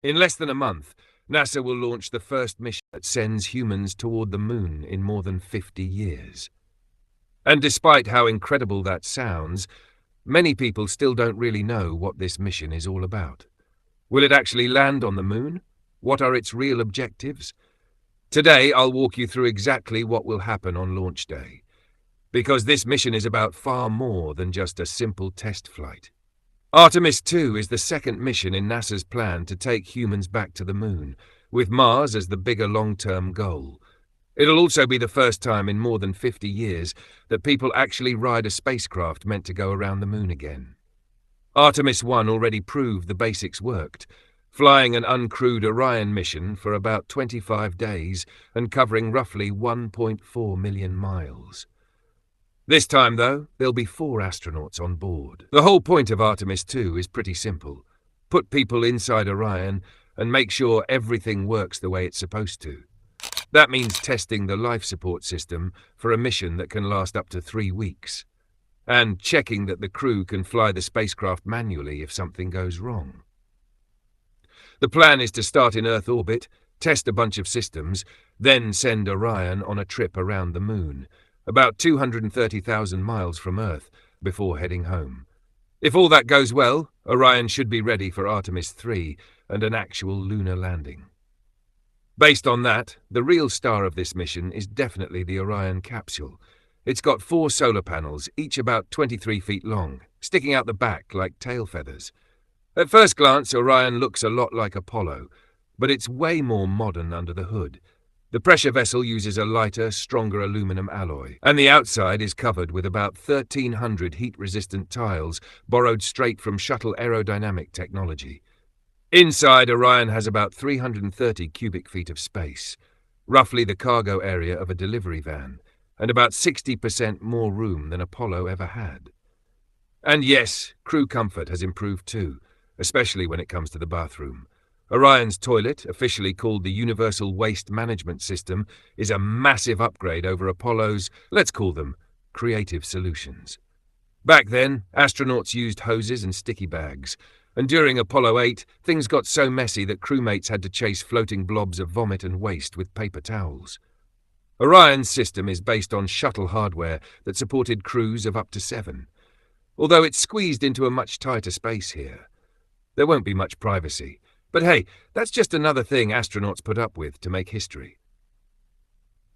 In less than a month, NASA will launch the first mission that sends humans toward the moon in more than 50 years. And despite how incredible that sounds, many people still don't really know what this mission is all about. Will it actually land on the moon? What are its real objectives? Today, I'll walk you through exactly what will happen on launch day, because this mission is about far more than just a simple test flight. Artemis II is the second mission in NASA's plan to take humans back to the moon, with Mars as the bigger long-term goal. It'll also be the first time in more than 50 years that people actually ride a spacecraft meant to go around the moon again. Artemis I already proved the basics worked, flying an uncrewed Orion mission for about 25 days and covering roughly 1.4 million miles. This time, though, there'll be 4 astronauts on board. The whole point of Artemis II is pretty simple. Put people inside Orion and make sure everything works the way it's supposed to. That means testing the life support system for a mission that can last up to 3 weeks, and checking that the crew can fly the spacecraft manually if something goes wrong. The plan is to start in Earth orbit, test a bunch of systems, then send Orion on a trip around the moon, about 230,000 miles from Earth, before heading home. If all that goes well, Orion should be ready for Artemis III and an actual lunar landing. Based on that, the real star of this mission is definitely the Orion capsule. It's got 4 solar panels, each about 23 feet long, sticking out the back like tail feathers. At first glance, Orion looks a lot like Apollo, but it's way more modern under the hood. The pressure vessel uses a lighter, stronger aluminum alloy, and the outside is covered with about 1,300 heat-resistant tiles borrowed straight from shuttle aerodynamic technology. Inside, Orion has about 330 cubic feet of space, roughly the cargo area of a delivery van, and about 60% more room than Apollo ever had. And yes, crew comfort has improved too, especially when it comes to the bathroom. Orion's toilet, officially called the Universal Waste Management System, is a massive upgrade over Apollo's, let's call them, creative solutions. Back then, astronauts used hoses and sticky bags, and during Apollo 8, things got so messy that crewmates had to chase floating blobs of vomit and waste with paper towels. Orion's system is based on shuttle hardware that supported crews of up to 7, although it's squeezed into a much tighter space here. There won't be much privacy. But hey, that's just another thing astronauts put up with to make history.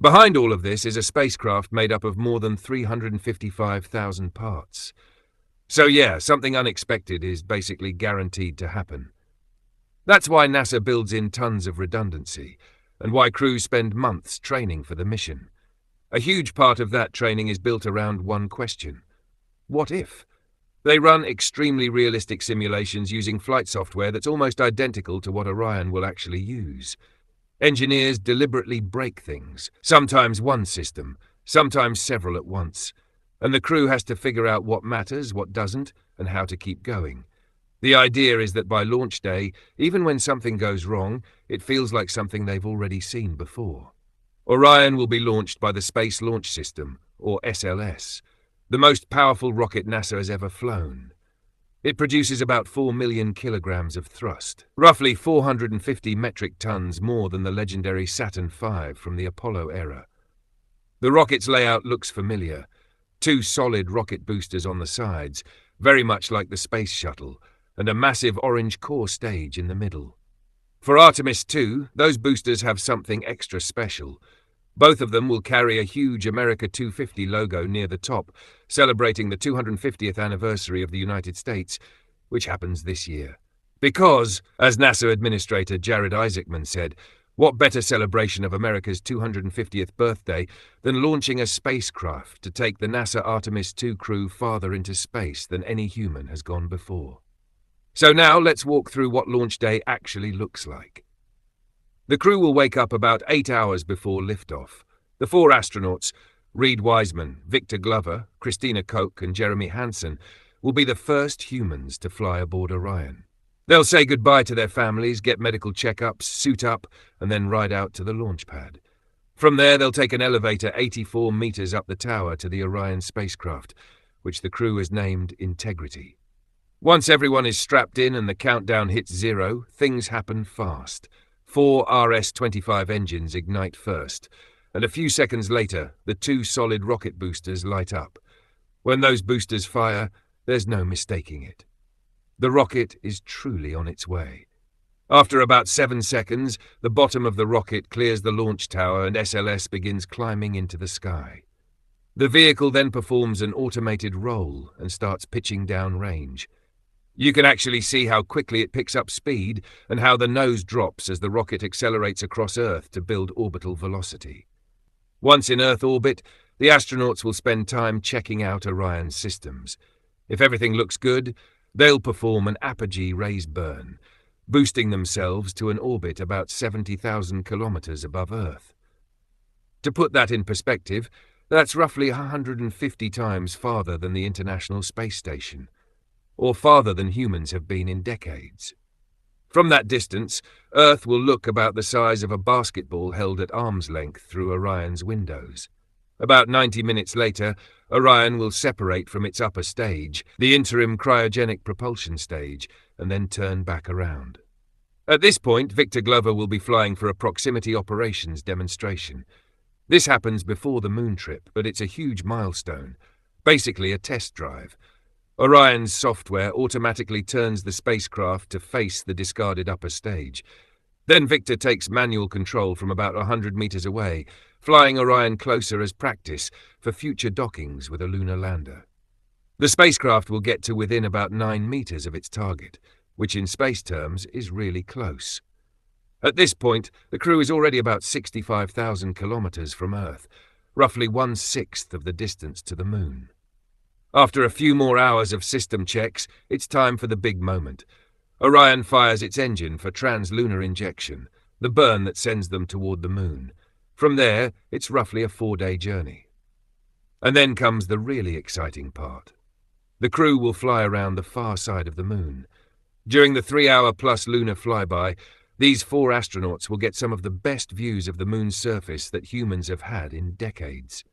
Behind all of this is a spacecraft made up of more than 355,000 parts. So yeah, something unexpected is basically guaranteed to happen. That's why NASA builds in tons of redundancy, and why crews spend months training for the mission. A huge part of that training is built around one question: what if? They run extremely realistic simulations using flight software that's almost identical to what Orion will actually use. Engineers deliberately break things, sometimes one system, sometimes several at once, and the crew has to figure out what matters, what doesn't, and how to keep going. The idea is that by launch day, even when something goes wrong, it feels like something they've already seen before. Orion will be launched by the Space Launch System, or SLS, the most powerful rocket NASA has ever flown. It produces about 4 million kilograms of thrust, roughly 450 metric tons more than the legendary Saturn V from the Apollo era. The rocket's layout looks familiar: 2 solid rocket boosters on the sides, very much like the Space Shuttle, and a massive orange core stage in the middle. For Artemis II, those boosters have something extra special. Both of them will carry a huge America 250 logo near the top, celebrating the 250th anniversary of the United States, which happens this year. Because, as NASA Administrator Jared Isaacman said, what better celebration of America's 250th birthday than launching a spacecraft to take the NASA Artemis II crew farther into space than any human has gone before. So now let's walk through what launch day actually looks like. The crew will wake up about 8 hours before liftoff. The 4 astronauts, Reid Wiseman, Victor Glover, Christina Koch, and Jeremy Hansen, will be the first humans to fly aboard Orion. They'll say goodbye to their families, get medical checkups, suit up, and then ride out to the launch pad. From there, they'll take an elevator 84 meters up the tower to the Orion spacecraft, which the crew has named Integrity. Once everyone is strapped in and the countdown hits 0, things happen fast. 4 RS-25 engines ignite first, and a few seconds later, the 2 solid rocket boosters light up. When those boosters fire, there's no mistaking it. The rocket is truly on its way. After about 7 seconds, the bottom of the rocket clears the launch tower and SLS begins climbing into the sky. The vehicle then performs an automated roll and starts pitching down range. You can actually see how quickly it picks up speed and how the nose drops as the rocket accelerates across Earth to build orbital velocity. Once in Earth orbit, the astronauts will spend time checking out Orion's systems. If everything looks good, they'll perform an apogee raise burn, boosting themselves to an orbit about 70,000 kilometers above Earth. To put that in perspective, that's roughly 150 times farther than the International Space Station, or farther than humans have been in decades. From that distance, Earth will look about the size of a basketball held at arm's length through Orion's windows. About 90 minutes later, Orion will separate from its upper stage, the interim cryogenic propulsion stage, and then turn back around. At this point, Victor Glover will be flying for a proximity operations demonstration. This happens before the moon trip, but it's a huge milestone, basically a test drive. Orion's software automatically turns the spacecraft to face the discarded upper stage. Then Victor takes manual control from about 100 meters away, flying Orion closer as practice for future dockings with a lunar lander. The spacecraft will get to within about 9 meters of its target, which in space terms is really close. At this point, the crew is already about 65,000 kilometers from Earth, roughly 1/6 of the distance to the moon. After a few more hours of system checks, it's time for the big moment. Orion fires its engine for translunar injection, the burn that sends them toward the moon. From there, it's roughly a 4-day journey. And then comes the really exciting part. The crew will fly around the far side of the moon. During the 3-hour-plus lunar flyby, these 4 astronauts will get some of the best views of the moon's surface that humans have had in decades.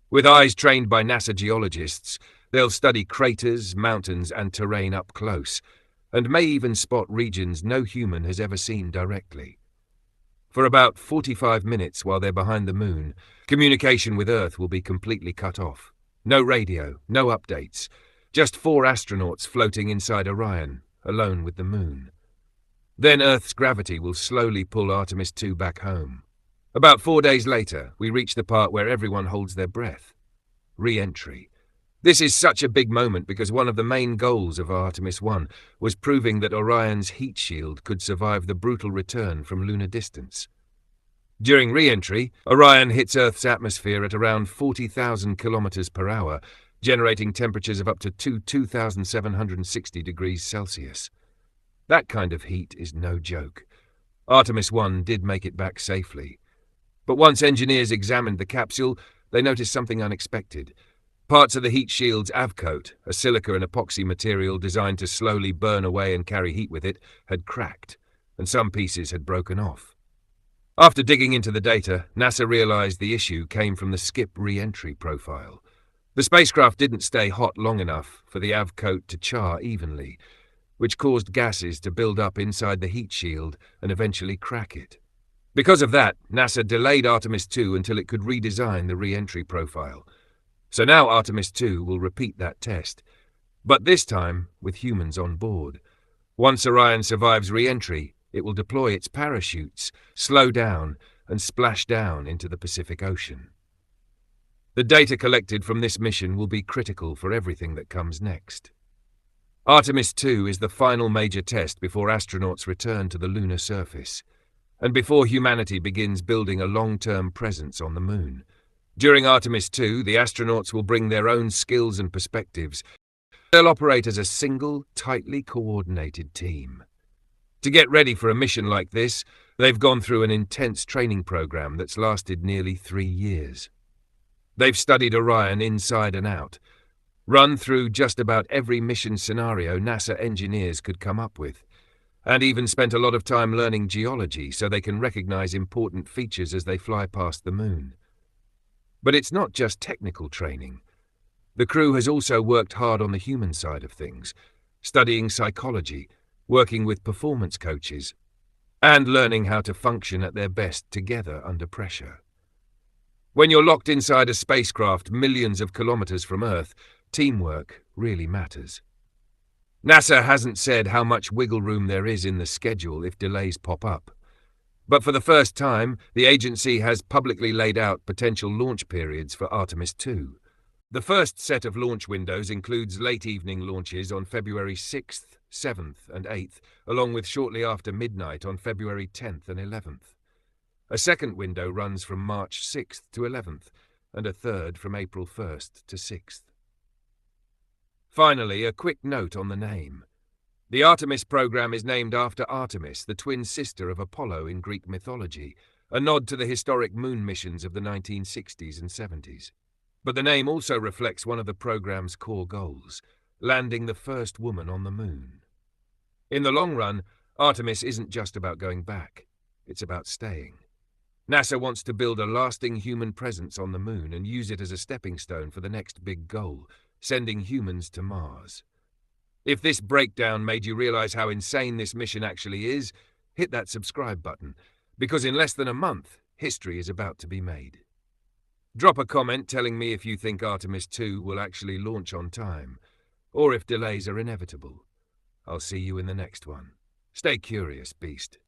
With eyes trained by NASA geologists, they'll study craters, mountains, and terrain up close, and may even spot regions no human has ever seen directly. For about 45 minutes while they're behind the moon, communication with Earth will be completely cut off. No radio, no updates, just 4 astronauts floating inside Orion, alone with the moon. Then Earth's gravity will slowly pull Artemis II back home. About 4 days later, we reach the part where everyone holds their breath. Re-entry. This is such a big moment because one of the main goals of Artemis I was proving that Orion's heat shield could survive the brutal return from lunar distance. During re-entry, Orion hits Earth's atmosphere at around 40,000 kilometers per hour, generating temperatures of up to 2,760 degrees Celsius. That kind of heat is no joke. Artemis I did make it back safely. But once engineers examined the capsule, they noticed something unexpected. Parts of the heat shield's avcoat, a silica and epoxy material designed to slowly burn away and carry heat with it, had cracked, and some pieces had broken off. After digging into the data, NASA realized the issue came from the skip re-entry profile. The spacecraft didn't stay hot long enough for the avcoat to char evenly, which caused gases to build up inside the heat shield and eventually crack it. Because of that, NASA delayed Artemis II until it could redesign the re-entry profile. So now Artemis II will repeat that test, but this time with humans on board. Once Orion survives re-entry, it will deploy its parachutes, slow down, and splash down into the Pacific Ocean. The data collected from this mission will be critical for everything that comes next. Artemis II is the final major test before astronauts return to the lunar surface, and before humanity begins building a long-term presence on the moon. During Artemis II, the astronauts will bring their own skills and perspectives. They'll operate as a single, tightly coordinated team. To get ready for a mission like this, they've gone through an intense training program that's lasted nearly 3 years. They've studied Orion inside and out, run through just about every mission scenario NASA engineers could come up with, and even spent a lot of time learning geology so they can recognize important features as they fly past the moon. But it's not just technical training. The crew has also worked hard on the human side of things. studying psychology, working with performance coaches, and learning how to function at their best together under pressure. When you're locked inside a spacecraft millions of kilometers from Earth, teamwork really matters. NASA hasn't said how much wiggle room there is in the schedule if delays pop up. But for the first time, the agency has publicly laid out potential launch periods for Artemis II. The first set of launch windows includes late evening launches on February 6th, 7th and 8th, along with shortly after midnight on February 10th and 11th. A second window runs from March 6th to 11th, and a third from April 1st to 6th. Finally, a quick note on the name. The Artemis program is named after Artemis, the twin sister of Apollo in Greek mythology, a nod to the historic moon missions of the 1960s and 70s. But the name also reflects one of the program's core goals, landing the first woman on the moon. In the long run, Artemis isn't just about going back, it's about staying. NASA wants to build a lasting human presence on the moon and use it as a stepping stone for the next big goal, sending humans to Mars. If this breakdown made you realize how insane this mission actually is, hit that subscribe button, because in less than a month, history is about to be made. Drop a comment telling me if you think Artemis II will actually launch on time, or if delays are inevitable. I'll see you in the next one. Stay curious, Beast.